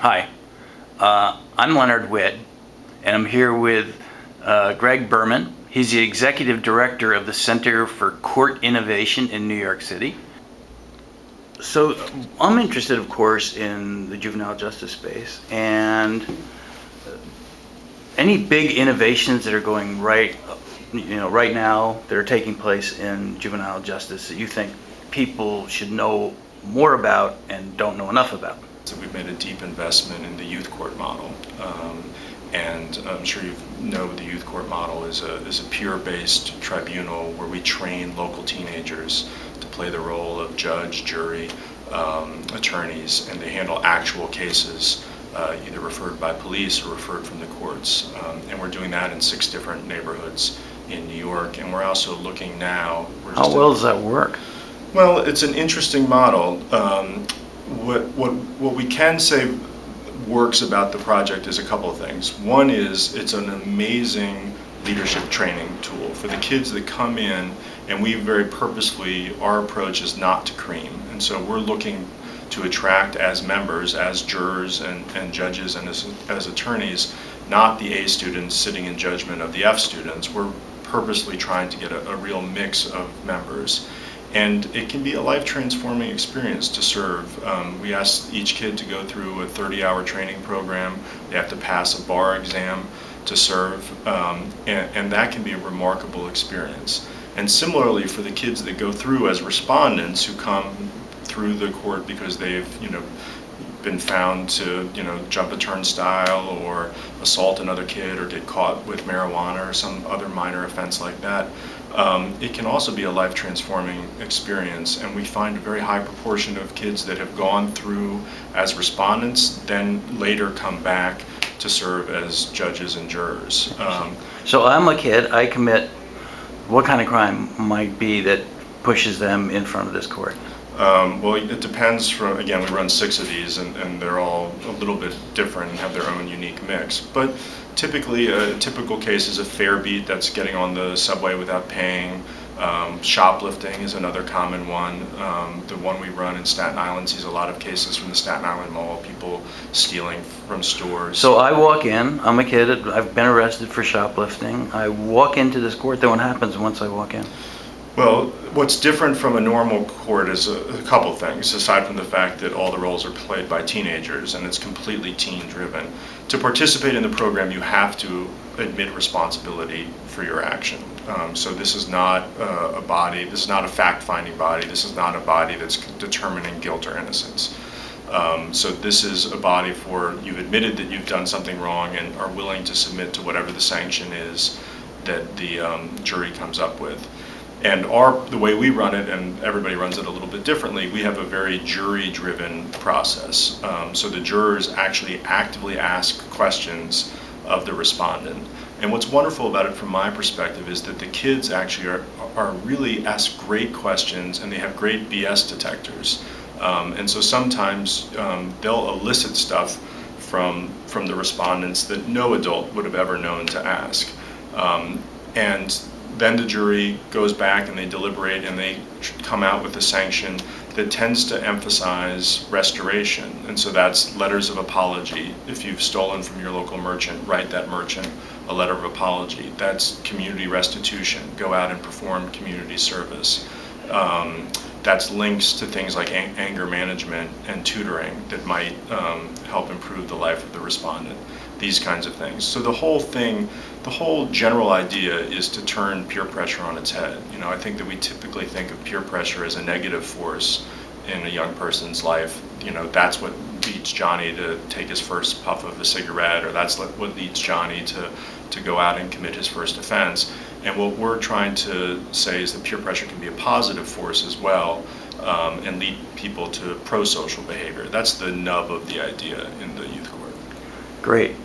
Hi, I'm Leonard Witt, and I'm here with Greg Berman. He's the Executive Director of the Center for Court Innovation in New York City. So I'm interested, of course, in the juvenile justice space, and any big innovations that are going right now that are taking place in juvenile justice that you think people should know more about and don't know enough about? So we've made a deep investment in the youth court model, and I'm sure you know the youth court model is a peer-based tribunal where we train local teenagers to play the role of judge, jury, attorneys, and they handle actual cases, either referred by police or referred from the courts. And we're doing that in 6 different neighborhoods in New York, and we're also looking now. How well does that work? Well, it's an interesting model. What we can say works about the project is a couple of things. One is it's an amazing leadership training tool for the kids that come in, and we very purposefully, our approach is not to cream. And so we're looking to attract as members, as jurors and judges and as attorneys, not the A students sitting in judgment of the F students. We're purposely trying to get a real mix of members. And it can be a life-transforming experience to serve. We ask each kid to go through a 30-hour training program. They have to pass a bar exam to serve, and that can be a remarkable experience. And similarly, for the kids that go through as respondents who come through the court because they've been found to jump a turnstile or assault another kid or get caught with marijuana or some other minor offense like that, it can also be a life-transforming experience, and we find a very high proportion of kids that have gone through as respondents then later come back to serve as judges and jurors. So I'm a kid, I commit, what kind of crime might be that pushes them in front of this court? Well, it depends. Again, we run 6 of these, and they're all a little bit different and have their own unique mix. But typically, a typical case is a fare beat, that's getting on the subway without paying. Shoplifting is another common one. The one we run in Staten Island sees a lot of cases from the Staten Island Mall, people stealing from stores. So I walk in, I'm a kid, I've been arrested for shoplifting. I walk into this court, then what happens once I walk in? Well, what's different from a normal court is a couple things, aside from the fact that all the roles are played by teenagers and it's completely teen-driven. To participate in the program, you have to admit responsibility for your action. So this is not a body, this is not a fact-finding body, this is not a body that's determining guilt or innocence. So this is a body for you've admitted that you've done something wrong and are willing to submit to whatever the sanction is that the jury comes up with. And the way we run it, and everybody runs it a little bit differently, we have a very jury-driven process. So the jurors actually actively ask questions of the respondent. And what's wonderful about it from my perspective is that the kids actually are really ask great questions, and they have great BS detectors. And so sometimes they'll elicit stuff from the respondents that no adult would have ever known to ask. And then the jury goes back and they deliberate and they come out with a sanction that tends to emphasize restoration. And so that's letters of apology. If you've stolen from your local merchant, write that merchant a letter of apology. That's community restitution. Go out and perform community service. That's links to things like anger management and tutoring that might help improve the life of the respondent. These kinds of things. So the whole general idea is to turn peer pressure on its head. I think that we typically think of peer pressure as a negative force in a young person's life. That's what leads Johnny to take his first puff of a cigarette, or that's what leads Johnny to go out and commit his first offense. And what we're trying to say is that peer pressure can be a positive force as well, and lead people to pro-social behavior. That's the nub of the idea in the youth court. Great.